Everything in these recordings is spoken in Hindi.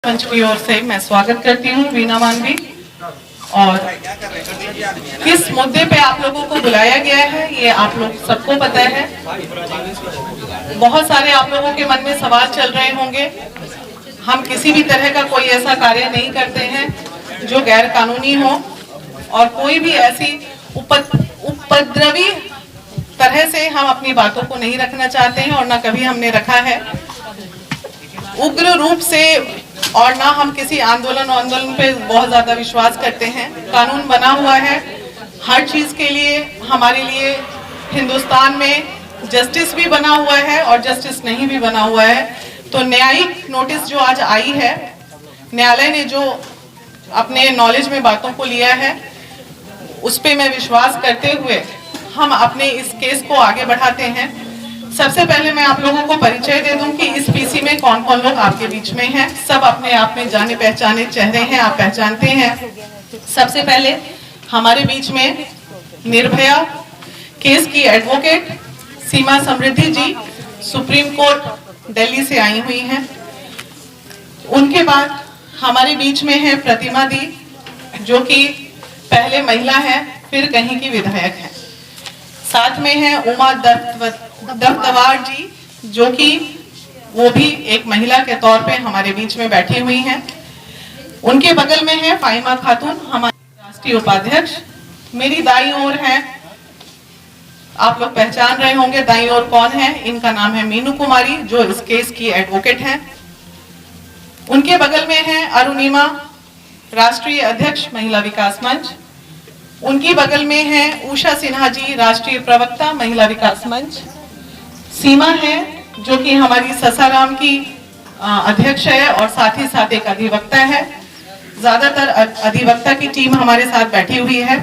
मंच की ओर से मैं स्वागत करती हूँ वीना मानवी। और किस मुद्दे पे आप लोगों को बुलाया गया है ये आप लोग सबको पता है। बहुत सारे आप लोगों के मन में सवाल चल रहे होंगे। हम किसी भी तरह का कोई ऐसा कार्य नहीं करते हैं जो गैर कानूनी हो, और कोई भी ऐसी उपद्रवी तरह से हम अपनी बातों को नहीं रखना चाहते हैं, और ना कभी हमने रखा है उग्र रूप से, और ना हम किसी आंदोलन पे बहुत ज्यादा विश्वास करते हैं। कानून बना हुआ है हर चीज के लिए। हमारे लिए हिंदुस्तान में जस्टिस भी बना हुआ है और जस्टिस नहीं भी बना हुआ है। तो न्यायिक नोटिस जो आज आई है, न्यायालय ने जो अपने नॉलेज में बातों को लिया है, उस पे मैं विश्वास करते हुए हम अपने इस केस को आगे बढ़ाते हैं। सबसे पहले मैं आप लोगों को परिचय दे दूं कि इस पीसी में कौन कौन लोग आपके बीच में हैं। सब अपने आप में जाने पहचाने चेहरे हैं, आप पहचानते हैं। सबसे पहले हमारे बीच में निर्भया केस की एडवोकेट सीमा समृद्धि जी, सुप्रीम कोर्ट दिल्ली से आई हुई हैं। उनके बाद हमारे बीच में है प्रतिमा दी, जो कि पहले महिला है फिर कहीं की विधायक है। साथ में है उमा दफ्तवार जी, जो कि वो भी एक महिला के तौर पे हमारे बीच में बैठी हुई हैं। उनके बगल में है फाहिमा खातून, हमारी राष्ट्रीय उपाध्यक्ष। मेरी दाईं ओर है, आप लोग पहचान रहे होंगे दाईं ओर कौन है, इनका नाम है मीनू कुमारी, जो इस केस की एडवोकेट हैं। उनके बगल में है अरुणिमा, राष्ट्रीय अध्यक्ष महिला विकास मंच। उनकी बगल में है उषा सिन्हा जी, राष्ट्रीय प्रवक्ता महिला विकास मंच। सीमा है, जो कि हमारी ससाराम की अध्यक्ष है और साथ ही साथ एक अधिवक्ता है। ज्यादातर अधिवक्ता की टीम हमारे साथ बैठी हुई है।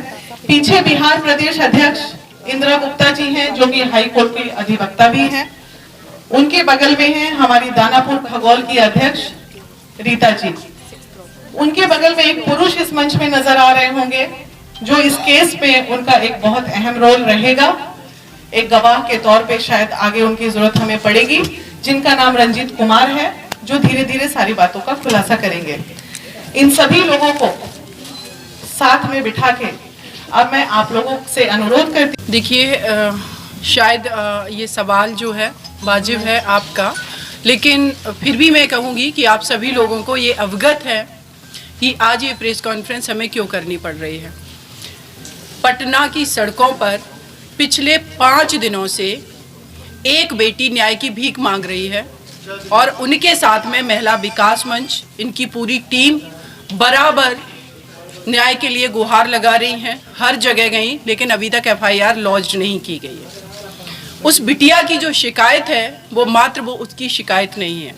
पीछे बिहार प्रदेश अध्यक्ष इंदिरा गुप्ता जी हैं, जो कि हाई कोर्ट की अधिवक्ता भी हैं। उनके बगल में है हमारी दानापुर खगौल की अध्यक्ष रीता जी। उनके बगल में एक पुरुष इस मंच में नजर आ रहे होंगे, जो इस केस में उनका एक बहुत अहम रोल रहेगा। एक गवाह के तौर पे शायद आगे उनकी जरूरत हमें पड़ेगी, जिनका नाम रंजीत कुमार है, जो धीरे धीरे सारी बातों का खुलासा करेंगे। इन सभी लोगों को साथ में बिठा के अब मैं आप लोगों से अनुरोध करती। देखिए, शायद ये सवाल जो है वाजिब है आपका, लेकिन फिर भी मैं कहूँगी कि आप सभी लोगों को ये अवगत है कि आज ये प्रेस कॉन्फ्रेंस हमें क्यों करनी पड़ रही है। पटना की सड़कों पर पिछले 5 दिनों से एक बेटी न्याय की भीख मांग रही है, और उनके साथ में महिला विकास मंच, इनकी पूरी टीम बराबर न्याय के लिए गुहार लगा रही हैं। हर जगह गई, लेकिन अभी तक FIR लॉन्च नहीं की गई है। उस बिटिया की जो शिकायत है वो मात्र वो उसकी शिकायत नहीं है।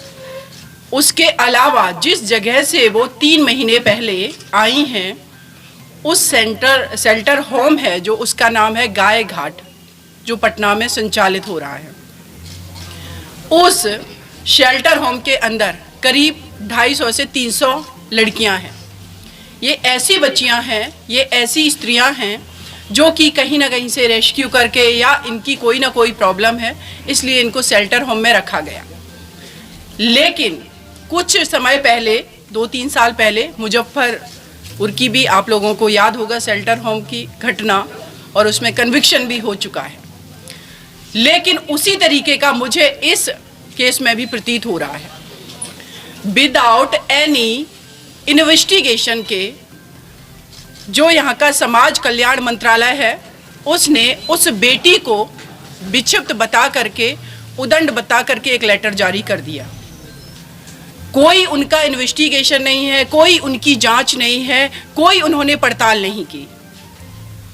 उसके अलावा जिस जगह से वो 3 महीने पहले आई हैं, उस शेल्टर होम है, जो उसका नाम है गाय घाट, जो पटना में संचालित हो रहा है। उस शेल्टर होम के अंदर करीब 250 से 300 लड़कियां हैं। ये ऐसी बच्चियां हैं, ये ऐसी स्त्रियां हैं जो कि कहीं ना कहीं से रेस्क्यू करके, या इनकी कोई ना कोई प्रॉब्लम है, इसलिए इनको शेल्टर होम में रखा गया। लेकिन कुछ समय पहले, 2-3 साल पहले, मुजफ्फरपुर की भी आप लोगों को याद होगा शेल्टर होम की घटना, और उसमें कन्विक्शन भी हो चुका है। लेकिन उसी तरीके का मुझे इस केस में भी प्रतीत हो रहा है। विदाउट एनी इन्वेस्टिगेशन के जो यहाँ का समाज कल्याण मंत्रालय है, उसने उस बेटी को विक्षिप्त बता करके, उदंड बता करके एक लेटर जारी कर दिया। कोई उनका इन्वेस्टिगेशन नहीं है, कोई उनकी जांच नहीं है, कोई उन्होंने पड़ताल नहीं की।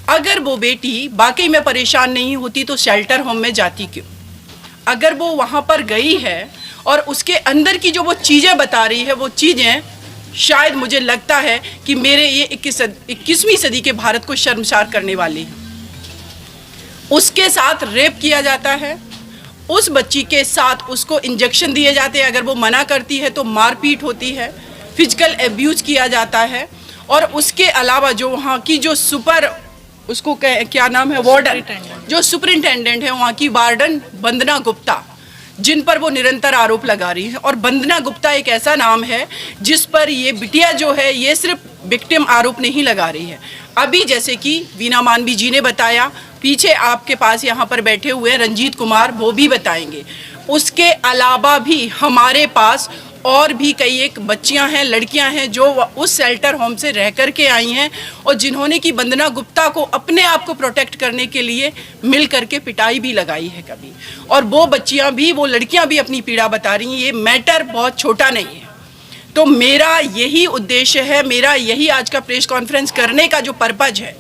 अगर वो बेटी वाकई में परेशान नहीं होती तो शेल्टर होम में जाती क्यों? अगर वो वहाँ पर गई है और उसके अंदर की जो वो चीज़ें बता रही है, वो चीज़ें शायद मुझे लगता है कि मेरे ये 21वीं सदी के भारत को शर्मसार करने वाली है। उसके साथ रेप किया जाता है, उस बच्ची के साथ उसको इंजेक्शन दिए जाते हैं, अगर वो मना करती है तो मारपीट होती है, फिजिकल एब्यूज़ किया जाता है। और उसके अलावा जो वहाँ की जो उसको क्या नाम है, वार्डन, जो सुपरिंटेंडेंट है वहाँ की, वार्डन वंदना गुप्ता, जिन पर वो निरंतर आरोप लगा रही है। और वंदना गुप्ता एक ऐसा नाम है जिस पर ये बिटिया जो है ये सिर्फ विक्टिम आरोप नहीं लगा रही है। अभी जैसे कि वीना मानवी जी ने बताया, पीछे आपके पास यहाँ पर बैठे हुए हैं रंजीत कुमार, वो भी बताएंगे। उसके अलावा भी हमारे पास और भी कई एक बच्चियां हैं, लड़कियां हैं जो उस शेल्टर होम से रह कर के आई हैं और जिन्होंने कि वंदना गुप्ता को अपने आप को प्रोटेक्ट करने के लिए मिल करके पिटाई भी लगाई है कभी। और वो बच्चियां भी, वो लड़कियां भी अपनी पीड़ा बता रही हैं। ये मैटर बहुत छोटा नहीं है। तो मेरा यही उद्देश्य है, मेरा यही आज का प्रेस कॉन्फ्रेंस करने का जो पर्पज है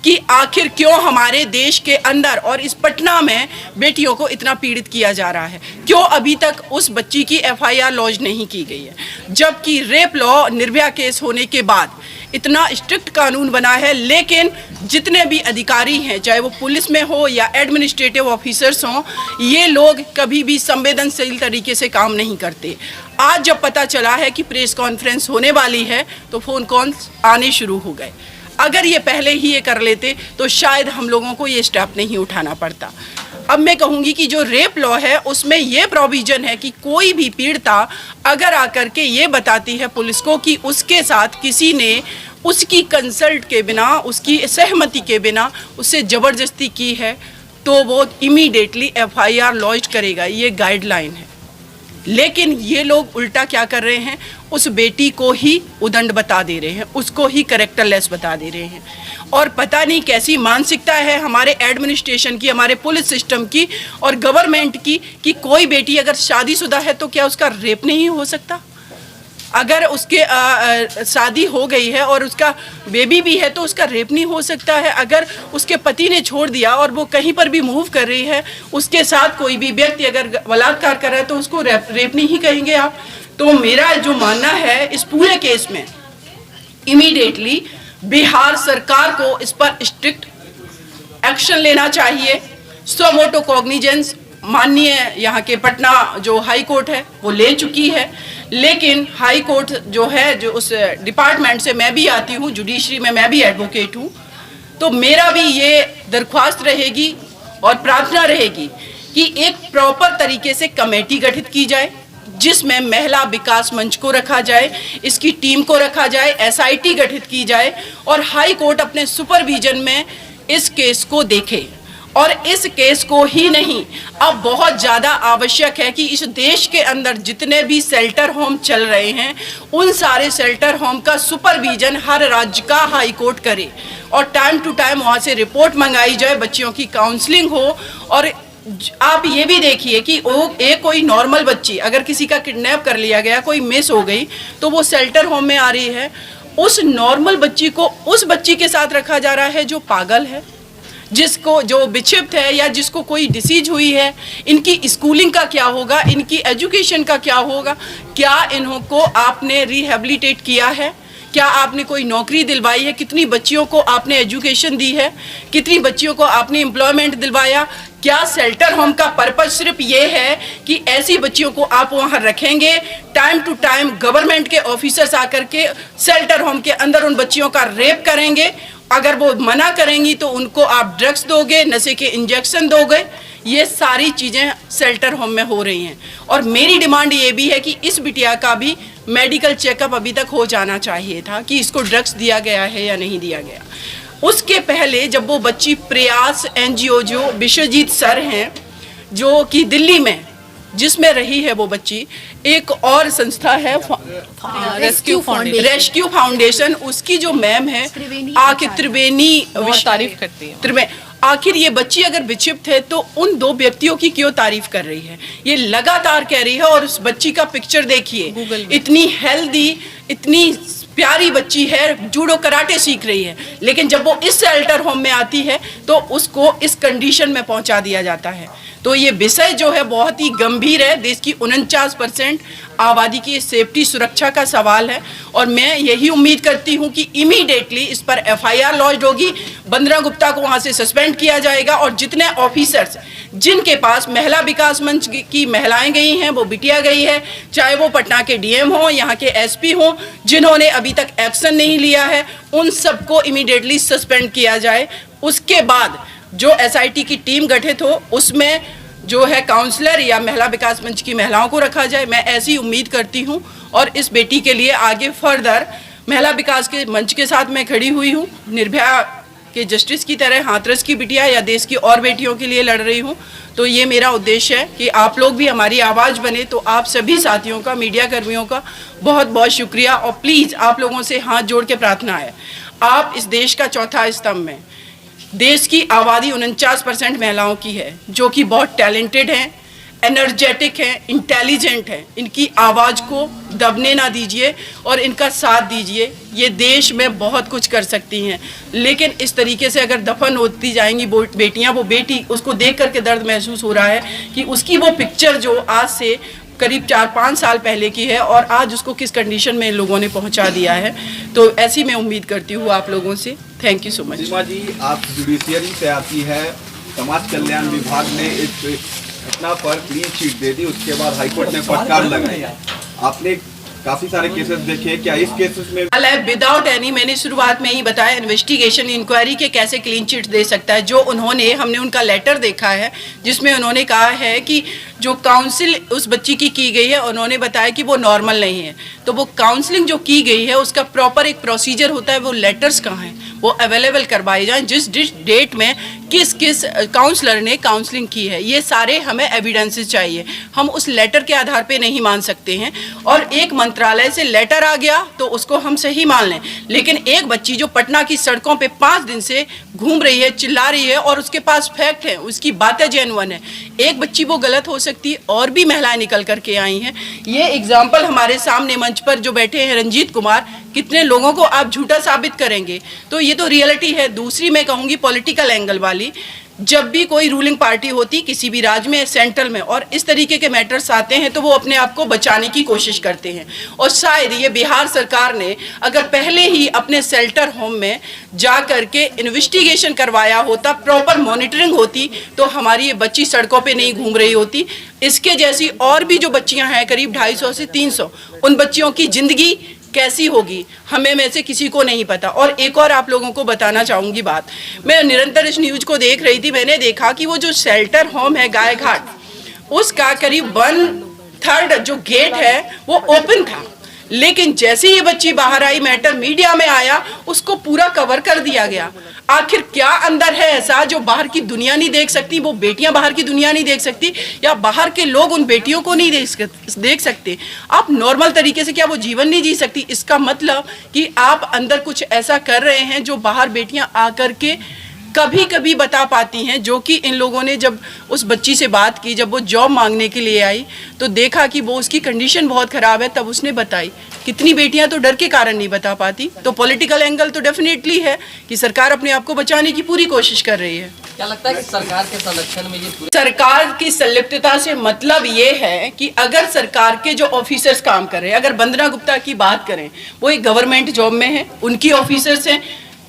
कि आखिर क्यों हमारे देश के अंदर और इस पटना में बेटियों को इतना पीड़ित किया जा रहा है, क्यों अभी तक उस बच्ची की एफआईआर लॉन्च नहीं की गई है, जबकि रेप लॉ निर्भया केस होने के बाद इतना स्ट्रिक्ट कानून बना है, लेकिन जितने भी अधिकारी हैं, चाहे वो पुलिस में हो या एडमिनिस्ट्रेटिव ऑफिसर्स हों, ये लोग कभी भी संवेदनशील तरीके से काम नहीं करते। आज जब पता चला है कि प्रेस कॉन्फ्रेंस होने वाली है तो फ़ोन कॉल्स आने शुरू हो गए। अगर ये पहले ही ये कर लेते तो शायद हम लोगों को ये स्टेप नहीं उठाना पड़ता। अब मैं कहूँगी कि जो रेप लॉ है उसमें ये प्रोविज़न है कि कोई भी पीड़िता अगर आकर के ये बताती है पुलिस को कि उसके साथ किसी ने उसकी कंसल्ट के बिना, उसकी सहमति के बिना उससे ज़बरदस्ती की है, तो वो इमीडिएटली एफआईआर लॉन्च करेगा। ये गाइडलाइन है। लेकिन ये लोग उल्टा क्या कर रहे हैं, उस बेटी को ही उदंड बता दे रहे हैं, उसको ही कैरेक्टरलेस बता दे रहे हैं। और पता नहीं कैसी मानसिकता है हमारे एडमिनिस्ट्रेशन की, हमारे पुलिस सिस्टम की और गवर्नमेंट की कि कोई बेटी अगर शादीशुदा है तो क्या उसका रेप नहीं हो सकता? अगर उसके शादी हो गई है और उसका बेबी भी है तो उसका रेप नहीं हो सकता है? अगर उसके पति ने छोड़ दिया और वो कहीं पर भी मूव कर रही है, उसके साथ कोई भी व्यक्ति अगर बलात्कार कर रहा है तो उसको रेप नहीं कहेंगे आप? तो मेरा जो मानना है इस पूरे केस में इमीडिएटली बिहार सरकार को इस पर स्ट्रिक्ट एक्शन लेना चाहिए। सो मोटो कॉग्निजेंस माननीय यहाँ के पटना जो हाई कोर्ट है वो ले चुकी है, लेकिन हाई कोर्ट जो है, जो उस डिपार्टमेंट से मैं भी आती हूँ, जुडिशरी में मैं भी एडवोकेट हूँ, तो मेरा भी ये दरख्वास्त रहेगी और प्रार्थना रहेगी कि एक प्रॉपर तरीके से कमेटी गठित की जाए जिसमें महिला विकास मंच को रखा जाए, इसकी टीम को रखा जाए, एसआईटी गठित की जाए और हाई कोर्ट अपने सुपरविजन में इस केस को देखे। और इस केस को ही नहीं, अब बहुत ज़्यादा आवश्यक है कि इस देश के अंदर जितने भी शेल्टर होम चल रहे हैं उन सारे शेल्टर होम का सुपरविजन हर राज्य का हाई कोर्ट करे और टाइम टू टाइम वहाँ से रिपोर्ट मंगाई जाए, बच्चियों की काउंसलिंग हो। और आप ये भी देखिए कि एक कोई नॉर्मल बच्ची अगर किसी का किडनैप कर लिया गया, कोई मिस हो गई, तो वो शेल्टर होम में आ रही है, उस नॉर्मल बच्ची को उस बच्ची के साथ रखा जा रहा है जो पागल है, जिसको जो विक्षिप्त है या जिसको कोई डिसीज हुई है। इनकी स्कूलिंग का क्या होगा, इनकी एजुकेशन का क्या होगा? क्या इनको आपने रिहेबिलिटेट किया है? क्या आपने कोई नौकरी दिलवाई है? कितनी बच्चियों को आपने एजुकेशन दी है? कितनी बच्चियों को आपने एम्प्लॉयमेंट दिलवाया? क्या शेल्टर होम का पर्पज सिर्फ ये है कि ऐसी बच्चियों को आप वहाँ रखेंगे, टाइम टू टाइम गवर्नमेंट के ऑफिसर्स आकर के शेल्टर होम के अंदर उन बच्चियों का रेप करेंगे? अगर वो मना करेंगी तो उनको आप ड्रग्स दोगे, नशे के इंजेक्शन दोगे? ये सारी चीज़ें शेल्टर होम में हो रही हैं। और मेरी डिमांड ये भी है कि इस बिटिया का भी मेडिकल चेकअप अभी तक हो जाना चाहिए था कि इसको ड्रग्स दिया गया है या नहीं दिया गया। उसके पहले जब वो बच्ची प्रयास एनजीओ जो विश्वजीत सर हैं जो कि दिल्ली में जिसमें रही है वो बच्ची, एक और संस्था है रेस्क्यू फाउंडेशन, उसकी जो मैम है त्रिवेणी तारीफ करती है। आखिर ये बच्ची अगर विक्षिप्त है तो उन दो व्यक्तियों की क्यों तारीफ कर रही है? ये लगातार कह रही है। और उस बच्ची का पिक्चर देखिए, इतनी हेल्दी, इतनी प्यारी बच्ची है, जूडो कराटे सीख रही है, लेकिन जब वो इस शेल्टर होम में आती है तो उसको इस कंडीशन में पहुंचा दिया जाता है। तो ये विषय जो है बहुत ही गंभीर है। देश की 49% आबादी की सेफ्टी सुरक्षा का सवाल है और मैं यही उम्मीद करती हूं कि इमीडिएटली इस पर एफआईआर लॉन्च होगी, वंदना गुप्ता को वहां से सस्पेंड किया जाएगा और जितने ऑफिसर्स जिनके पास महिला विकास मंच की महिलाएं गई हैं, वो बिटिया गई है, चाहे वो पटना के डीएम हो, यहाँ के एसपी हो, जिन्होंने अभी तक एक्शन नहीं लिया है, उन सबको इमीडिएटली सस्पेंड किया जाए। उसके बाद जो एसआईटी की टीम गठित हो उसमें जो है काउंसलर या महिला विकास मंच की महिलाओं को रखा जाए। मैं ऐसी उम्मीद करती हूँ और इस बेटी के लिए आगे फर्दर महिला विकास के मंच के साथ मैं खड़ी हुई हूँ। निर्भया के जस्टिस की तरह हाथरस की बिटिया या देश की और बेटियों के लिए लड़ रही हूँ। तो ये मेरा उद्देश्य है कि आप लोग भी हमारी आवाज़ बने। तो आप सभी साथियों का, मीडिया कर्मियों का बहुत बहुत शुक्रिया। और प्लीज़ आप लोगों से हाथ जोड़ के प्रार्थना है, आप इस देश का चौथा स्तंभ में, देश की आबादी 49% महिलाओं की है, जो कि बहुत टैलेंटेड हैं, एनर्जेटिक हैं, इंटेलिजेंट हैं। इनकी आवाज़ को दबने ना दीजिए और इनका साथ दीजिए। ये देश में बहुत कुछ कर सकती हैं, लेकिन इस तरीके से अगर दफन होती जाएंगी बेटियां, वो बेटी, उसको देख करके दर्द महसूस हो रहा है कि उसकी वो पिक्चर जो आज से करीब 4-5 साल पहले की है और आज उसको किस कंडीशन में इन लोगों ने पहुंचा दिया है। तो ऐसी मैं उम्मीद करती हूँ आप लोगों से। Thank you so much. Seema ji, आप जुडिशियरी से आती है, समाज कल्याण विभाग ने इस घटना पर क्लीन चिट दे दी, उसके बाद हाईकोर्ट ने फटकार लगाई। आपने काफी सारे केसेस देखे, क्या इस केसेस में विदाउट एनी, मैंने शुरुआत में ही बताया, इन्वेस्टिगेशन इंक्वायरी के कैसे क्लीन चिट दे सकता है। जो उन्होंने, हमने उनका लेटर देखा है जिसमें उन्होंने कहा है कि जो काउंसिल उस बच्ची की गई है, उन्होंने बताया कि वो नॉर्मल नहीं है। तो वो काउंसलिंग जो की गई है उसका प्रॉपर एक प्रोसीजर होता है, वो लेटर्स कहाँ हैं, वो अवेलेबल करवाए जाएं, जिस डेट में किस किस काउंसलर ने काउंसलिंग की है। ये सारे हमें एविडेंसेस चाहिए, हम उस लेटर के आधार पे नहीं मान सकते हैं। और एक मंत्रालय से लेटर आ गया तो उसको हम सही मान लें, लेकिन एक बच्ची जो पटना की सड़कों पे 5 दिन से घूम रही है, चिल्ला रही है और उसके पास फैक्ट है, उसकी बातें जेन्युइन है, एक बच्ची वो गलत हो सकती है। और भी महिलाएं निकल करके आई हैं। ये एग्जाम्पल हमारे सामने मंच पर जो बैठे हैं रंजीत कुमार, कितने लोगों को आप झूठा साबित करेंगे। तो ये तो रियलिटी है। दूसरी मैं कहूँगी पॉलिटिकल एंगल वाली, जब भी कोई रूलिंग पार्टी होती किसी भी राज्य में, सेंट्रल में, और इस तरीके के मैटर्स आते हैं तो वो अपने आप को बचाने की कोशिश करते हैं। और शायद ये बिहार सरकार ने अगर पहले ही अपने शेल्टर होम में जा करके इन्वेस्टिगेशन करवाया होता, प्रॉपर मॉनिटरिंग होती, तो हमारी ये बच्ची सड़कों पे नहीं घूम रही होती। इसके जैसी और भी जो बच्चियां हैं, करीब 250 से 300, उन बच्चियों की जिंदगी कैसी होगी हमें में से किसी को नहीं पता। और एक और आप लोगों को बताना चाहूँगी बात, मैं निरंतर इस न्यूज़ को देख रही थी, मैंने देखा कि वो जो शेल्टर होम है गाय घाट, उसका करीब 1/3 जो गेट है वो ओपन था, लेकिन जैसे ये बच्ची बाहर आई, मैटर मीडिया में आया, उसको पूरा कवर कर दिया गया। आखिर क्या अंदर है ऐसा जो बाहर की दुनिया नहीं देख सकती, वो बेटियां बाहर की दुनिया नहीं देख सकती, या बाहर के लोग उन बेटियों को नहीं देख सकते? आप नॉर्मल तरीके से क्या वो जीवन नहीं जी सकती? इसका मतलब कि आप अंदर कुछ ऐसा कर रहे हैं जो बाहर बेटियां आकर के कभी कभी बता पाती हैं। जो कि इन लोगों ने जब उस बच्ची से बात की, जब वो जॉब मांगने के लिए आई तो देखा कि वो, उसकी कंडीशन बहुत ख़राब है, तब उसने बताई। कितनी बेटियां तो डर के कारण नहीं बता पाती। तो पॉलिटिकल एंगल तो डेफिनेटली है कि सरकार अपने आप को बचाने की पूरी कोशिश कर रही है। क्या लगता है कि सरकार के संरक्षण में ये सरकार की संलिप्तता से मतलब ये है कि अगर सरकार के जो ऑफिसर्स काम कर रहे हैं, अगर वंदना गुप्ता की बात करें, वो एक गवर्नमेंट जॉब में है, उनकी ऑफिसर्स हैं,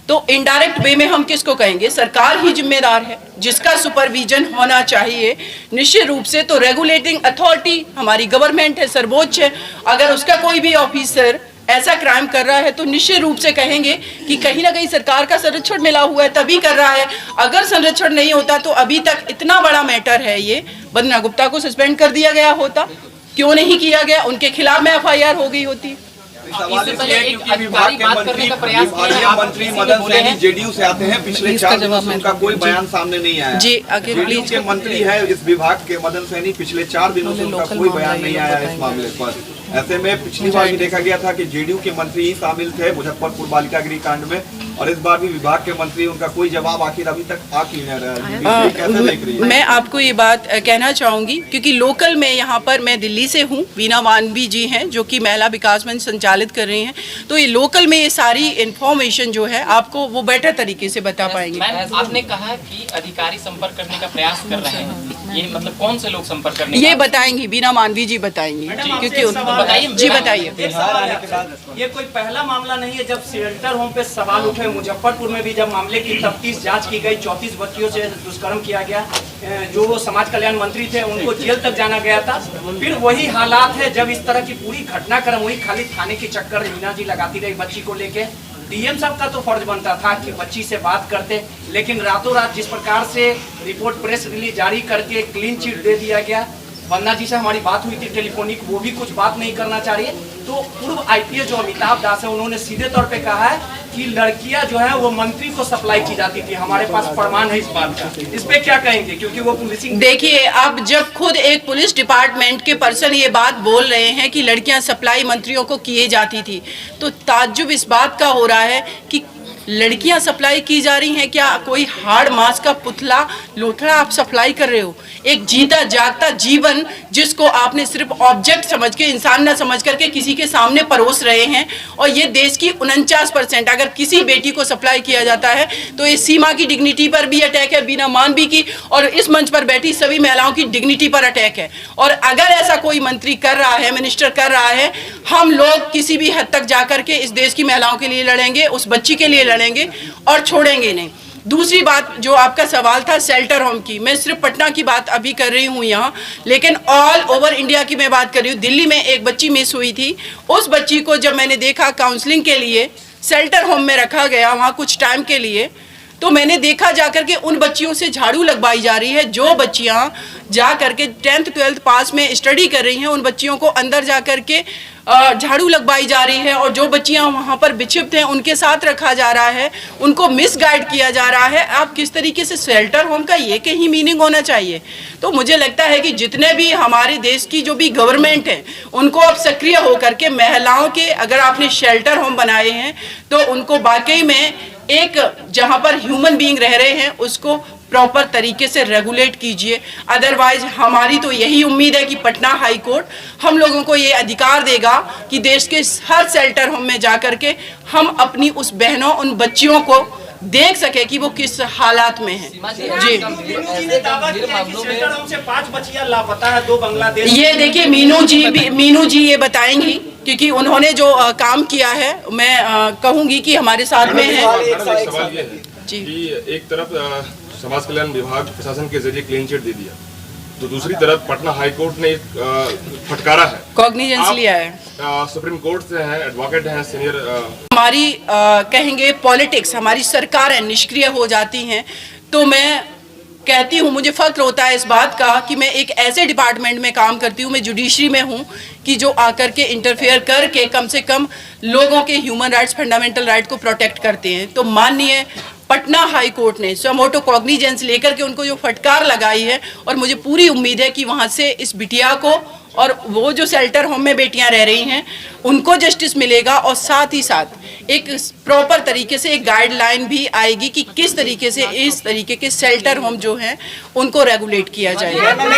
तो इनडायरेक्ट वे में हम किसको कहेंगे? सरकार ही जिम्मेदार है, जिसका सुपरविजन होना चाहिए निश्चित रूप से। तो रेगुलेटिंग अथॉरिटी हमारी गवर्नमेंट है, सर्वोच्च है। अगर उसका कोई भी ऑफिसर ऐसा क्राइम कर रहा है तो निश्चित रूप से कहेंगे कि कहीं ना कहीं सरकार का संरक्षण मिला हुआ है, तभी कर रहा है। अगर संरक्षण नहीं होता तो अभी तक इतना बड़ा मैटर है ये, वंदना गुप्ता को सस्पेंड कर दिया गया होता, क्यों नहीं किया गया? उनके खिलाफ में FIR हो गई होती। सवाल इसलिए है क्योंकि विभाग के मंत्री मदन सैनी जेडीयू से आते हैं, पिछले 4 दिनों से उनका कोई बयान सामने नहीं आया। जी, आगे जेडीयू के मंत्री है इस विभाग के मदन सैनी, पिछले 4 दिनों से उनका कोई बयान नहीं आया इस मामले पर। ऐसे में पिछली बार भी देखा गया था कि जेडीयू के मंत्री ही शामिल थे मुजफ्फरपुर बालिका गृह कांड में, और इस बार भी विभाग के मंत्री, उनका कोई जवाब आखिर अभी तक आ क्यों नहीं रहा है? कैसे देख रही है? मैं आपको ये बात कहना चाहूँगी क्योंकि लोकल में यहाँ पर, मैं दिल्ली से हूँ, वीना मानवी जी हैं जो कि महिला विकास मंच संचालित कर रही हैं, तो ये लोकल में ये सारी इन्फॉर्मेशन जो है आपको वो बेटर तरीके से बता पाएंगे। आपने कहा कि अधिकारी संपर्क करने का प्रयास कर रहे हैं, ये मतलब कौन से लोग संपर्क करने? ये बताएंगी, वीना मानवी जी बताएंगी, क्योंकि जी बताइए। ये कोई पहला मामला नहीं है जब शेल्टर होम पे सवाल उठे। मुजफ्फरपुर में भी जब मामले की तफ्तीश जांच की गई, 34 बच्चियों से दुष्कर्म किया गया, जो वो समाज कल्याण मंत्री थे उनको जेल तक जाना गया था। फिर वही हालात है जब इस तरह की पूरी घटनाक्रम, वही खाली थाने के चक्कर मीना जी लगाती रही बच्ची को लेके, डीएम साहब का तो फर्ज बनता था कि बच्ची से बात करते, लेकिन रातों रात जिस प्रकार से रिपोर्ट प्रेस रिलीज जारी करके क्लीन चिट दे दिया गया। वंदना जी से हमारी बात हुई थी टेलीफोनिक, वो भी कुछ बात नहीं करना चाह रही है। तो पूर्व आईपीएस जो अमिताभ दास है, उन्होंने सीधे तौर पे कहा है कि लड़कियां जो है वो मंत्री को सप्लाई की जाती थी। हमारे पास प्रमाण है इस बात का। इस पे क्या कहेंगे, क्योंकि वो पुलिसिंग। देखिए, अब जब खुद एक पुलिस डिपार्टमेंट के पर्सन ये बात बोल रहे हैं कि लड़कियां सप्लाई मंत्रियों को किए जाती थी, तो ताज्जुब इस बात का हो रहा है कि लड़कियां सप्लाई की जा रही हैं। क्या कोई हार्ड मांस का पुतला लोथड़ा आप सप्लाई कर रहे हो? एक जीता जागता जीवन जिसको आपने सिर्फ ऑब्जेक्ट समझ के, इंसान न समझ करके किसी के सामने परोस रहे हैं। और ये देश की 49% अगर किसी बेटी को सप्लाई किया जाता है तो ये सीमा की डिग्निटी पर भी अटैक है, बीना मानवी की और इस मंच पर बैठी सभी महिलाओं की डिग्निटी पर अटैक है। और अगर ऐसा कोई मंत्री कर रहा है, मिनिस्टर कर रहा है, हम लोग किसी भी हद तक जाकर के इस देश की महिलाओं के लिए लड़ेंगे, उस बच्ची के लिए लड़ेंगे और छोड़ेंगे नहीं। दूसरी बात जो आपका सवाल था शेल्टर होम की, मैं सिर्फ पटना की बात अभी कर रही हूँ यहाँ, लेकिन ऑल ओवर इंडिया की मैं बात कर रही हूँ। दिल्ली में एक बच्ची मिस हुई थी, उस बच्ची को जब मैंने देखा काउंसलिंग के लिए शेल्टर होम में रखा गया वहाँ कुछ टाइम के लिए, तो मैंने देखा जाकर के उन बच्चियों से झाड़ू लगवाई जा रही है। जो बच्चियां जा करके 10th 12th पास में स्टडी कर रही हैं, उन बच्चियों को अंदर जा करके झाड़ू लगवाई जा रही है। और जो बच्चियां वहां पर विक्षिप्त हैं उनके साथ रखा जा रहा है, उनको मिसगाइड किया जा रहा है। आप किस तरीके से शेल्टर होम का ये कहीं मीनिंग होना चाहिए। तो मुझे लगता है कि जितने भी हमारे देश की जो भी गवर्नमेंट है, उनको अब सक्रिय होकर के महिलाओं के, अगर आपने शेल्टर होम बनाए हैं तो उनको वाकई में एक जहां पर ह्यूमन बीइंग रह रहे हैं उसको प्रॉपर तरीके से रेगुलेट कीजिए। अदरवाइज हमारी तो यही उम्मीद है कि पटना हाई कोर्ट हम लोगों को ये अधिकार देगा कि देश के हर शेल्टर होम में जाकर के हम अपनी उस बहनों, उन बच्चियों को देख सके कि वो किस हालात में हैं। जी, ने दावा किया कि शेल्टर होम से 5 बच्चियां लापता है, 2 बांग्लादेश। ये देखिए मीनू जी ये बताएंगी, क्योंकि उन्होंने जो काम किया है। मैं कहूंगी कि हमारे साथ में है। सवाल ये है जी। कि एक तरफ समाज कल्याण विभाग प्रशासन के जरिए क्लीन चिट दे दिया, तो दूसरी तरफ पटना हाई कोर्ट ने एक फटकारा है, कॉग्निजेंस लिया है। सुप्रीम कोर्ट से हैं, एडवोकेट हैं, सीनियर। हमारी कहेंगे पॉलिटिक्स, हमारी सरकारें निष्क्रिय हो जाती हैं। तो मैं कहती हूँ, मुझे फख्र होता है इस बात का कि मैं एक ऐसे डिपार्टमेंट में काम करती हूँ, मैं जुडिशरी में हूँ, कि जो आकर के इंटरफेयर करके कम से कम लोगों के ह्यूमन राइट्स, फंडामेंटल राइट को प्रोटेक्ट करते हैं। तो माननीय पटना हाई कोर्ट ने समोटो कॉग्निजेंस लेकर के उनको जो फटकार लगाई है, और मुझे पूरी उम्मीद है कि वहाँ से इस बिटिया को और वो जो शेल्टर होम में बेटियां रह रही हैं उनको जस्टिस मिलेगा। और साथ ही साथ एक प्रॉपर तरीके से एक गाइडलाइन भी आएगी कि किस तरीके से इस तरीके के शेल्टर होम जो हैं उनको रेगुलेट किया जाएगा। मैम,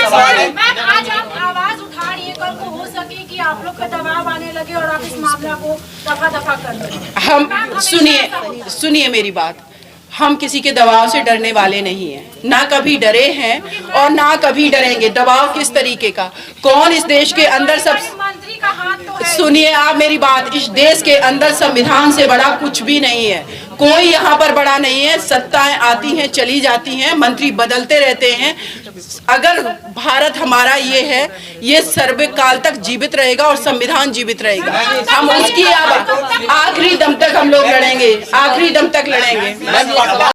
आज आप आवाज उठा रही है, कल को हो सके कि आप लोग का दबाव आने लगे और आप इस मामला को दफा कर दें। हम सुनिए मेरी बात, हम किसी के दबाव से डरने वाले नहीं हैं, ना कभी डरे हैं और ना कभी डरेंगे। दबाव किस तरीके का, कौन इस देश के अंदर सब, मंत्री का हाथ तो है। सुनिए आप मेरी बात, इस देश के अंदर संविधान से बड़ा कुछ भी नहीं है, कोई यहाँ पर बड़ा नहीं है। सत्ताएं आती हैं चली जाती हैं, मंत्री बदलते रहते हैं। अगर भारत हमारा ये है, ये सर्वकाल तक जीवित रहेगा और संविधान जीवित रहेगा। हम उसकी आखिरी दम तक हम लोग लड़ेंगे, आखिरी दम तक लड़ेंगे।